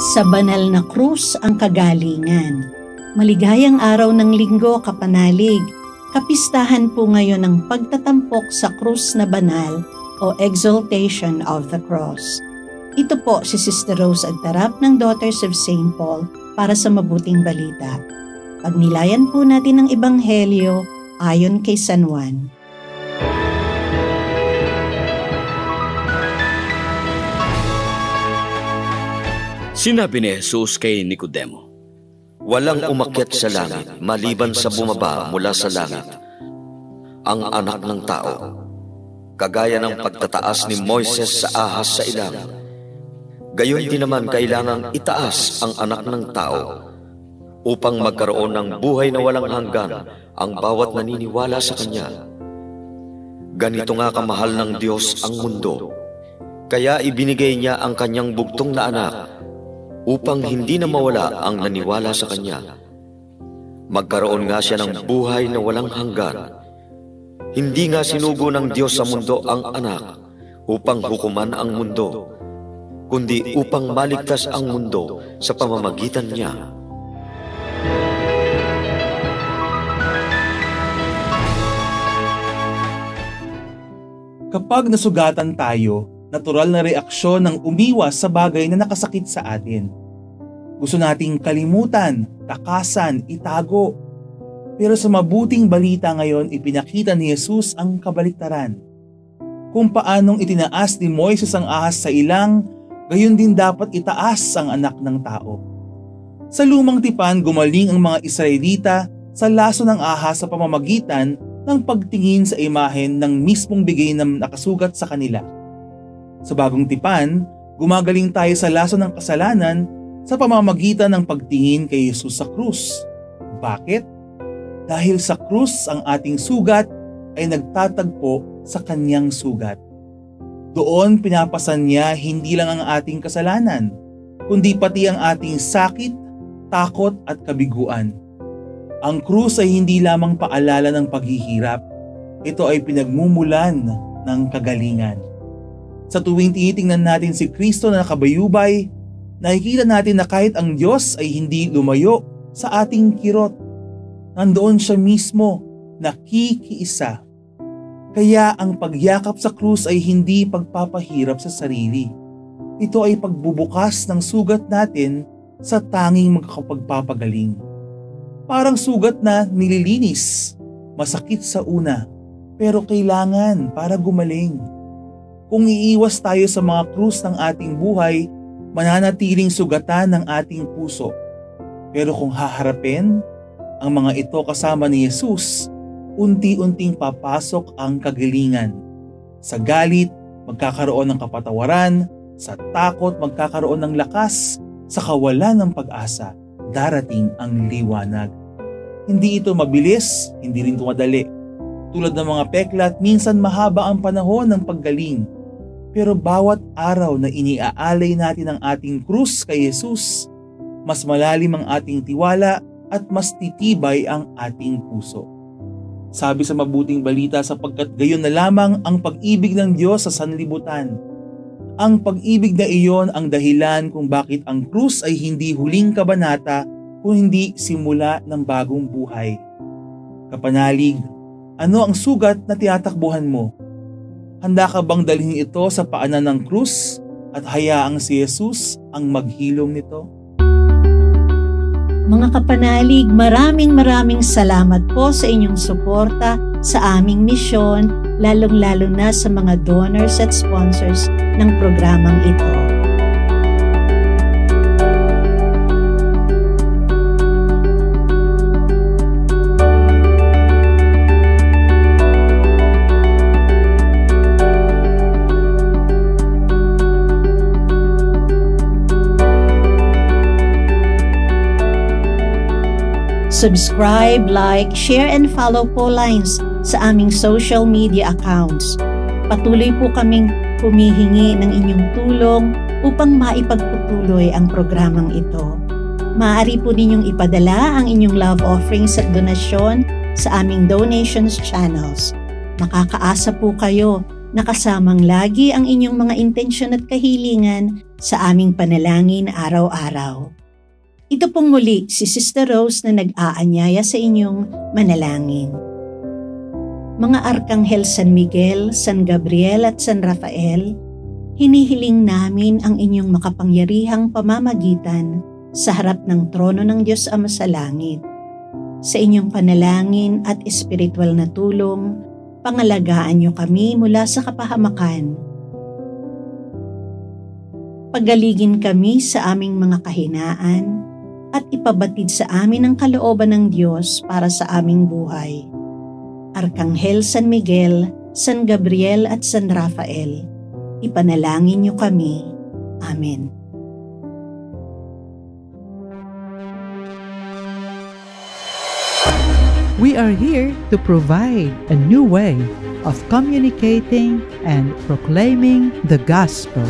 Sa banal na krus ang kagalingan. Maligayang araw ng linggo, kapanalig. Kapistahan po ngayon ng pagtatampok sa krus na banal o Exaltation of the Cross. Ito po si Sister Rose Agtarap ng Daughters of St. Paul para sa mabuting balita. Pagnilayan po natin ang Ebanghelyo ayon kay San Juan. Sinabi ni Jesus kay Nicodemo, "Walang umakyat sa langit maliban sa bumaba mula sa langit, ang anak ng tao. Kagaya ng pagtataas ni Moises sa ahas sa ilang, gayon din naman kailangang itaas ang anak ng tao upang magkaroon ng buhay na walang hanggan ang bawat naniniwala sa Kanya. Ganito nga kamahal ng Diyos ang mundo, kaya ibinigay Niya ang Kanyang bugtong na anak upang hindi na mawala ang naniwala sa Kanya. Magkaroon nga siya ng buhay na walang hanggan. Hindi nga sinugo ng Diyos sa mundo ang anak upang hukuman ang mundo, kundi upang maligtas ang mundo sa pamamagitan niya." Kapag nasugatan tayo, natural na reaksyon ng umiwas sa bagay na nakasakit sa atin. Gusto nating kalimutan, takasan, itago. Pero sa mabuting balita ngayon, ipinakita ni Jesus ang kabaliktaran. Kung paanong itinaas ni Moises ang ahas sa ilang, gayon din dapat itaas ang anak ng tao. Sa lumang tipan, gumaling ang mga Israelita sa laso ng ahas sa pamamagitan ng pagtingin sa imahen ng mismong bigay na nakasugat sa kanila. Sa bagong tipan, gumagaling tayo sa laso ng kasalanan sa pamamagitan ng pagtingin kay Jesus sa krus. Bakit? Dahil sa krus ang ating sugat ay nagtatagpo sa Kanyang sugat. Doon pinapasan Niya hindi lang ang ating kasalanan, kundi pati ang ating sakit, takot at kabiguan. Ang krus ay hindi lamang paalala ng paghihirap, ito ay pinagmumulan ng kagalingan. Sa tuwing tinitingnan natin si Kristo na nakabayubay, nakikita natin na kahit ang Diyos ay hindi lumayo sa ating kirot, nandoon siya mismo, nakikiisa. Kaya ang pagyakap sa krus ay hindi pagpapahirap sa sarili. Ito ay pagbubukas ng sugat natin sa tanging makakapagpapagaling. Parang sugat na nililinis, masakit sa una, pero kailangan para gumaling. Kung iiwas tayo sa mga krus ng ating buhay, mananatiling sugatan ng ating puso. Pero kung haharapin ang mga ito kasama ni Jesus, unti-unting papasok ang kagalingan. Sa galit, magkakaroon ng kapatawaran. Sa takot, magkakaroon ng lakas. Sa kawalan ng pag-asa, darating ang liwanag. Hindi ito mabilis, hindi rin ito madali. Tulad ng mga peklat, minsan mahaba ang panahon ng paggaling. Pero bawat araw na iniaalay natin ang ating krus kay Jesus, mas malalim ang ating tiwala at mas titibay ang ating puso. Sabi sa mabuting balita, sapagkat gayon na lamang ang pag-ibig ng Diyos sa sanlibutan. Ang pag-ibig na iyon ang dahilan kung bakit ang krus ay hindi huling kabanata kung hindi simula ng bagong buhay. Kapanalig, ano ang sugat na tinatakbuhan mo? Handa ka bang dalhin ito sa paanan ng krus at hayaang si Jesus ang maghilom nito? Mga kapanalig, maraming salamat po sa inyong suporta sa aming misyon, lalong-lalo na sa mga donors at sponsors ng programang ito. Subscribe, like, share, and follow po lines sa aming social media accounts. Patuloy po kaming humihingi ng inyong tulong upang maipagpatuloy ang programang ito. Maaari po ninyong ipadala ang inyong love offerings at donasyon sa aming donations channels. Makakaasa po kayo Nakasamang lagi ang inyong mga intensyon at kahilingan sa aming panalangin araw-araw. Ito pong muli si Sister Rose na nag-aanyaya sa inyong manalangin. Mga Arkanghel San Miguel, San Gabriel at San Rafael, hinihiling namin ang inyong makapangyarihang pamamagitan sa harap ng trono ng Diyos Ama sa langit. Sa inyong panalangin at espiritual na tulong, pangalagaan niyo kami mula sa kapahamakan. Pagaligin kami sa aming mga kahinaan at ipabatid sa amin ang kalooban ng Diyos para sa aming buhay. Arkanghel San Miguel, San Gabriel at San Rafael, ipanalangin niyo kami. Amen. We are here to provide a new way of communicating and proclaiming the gospel.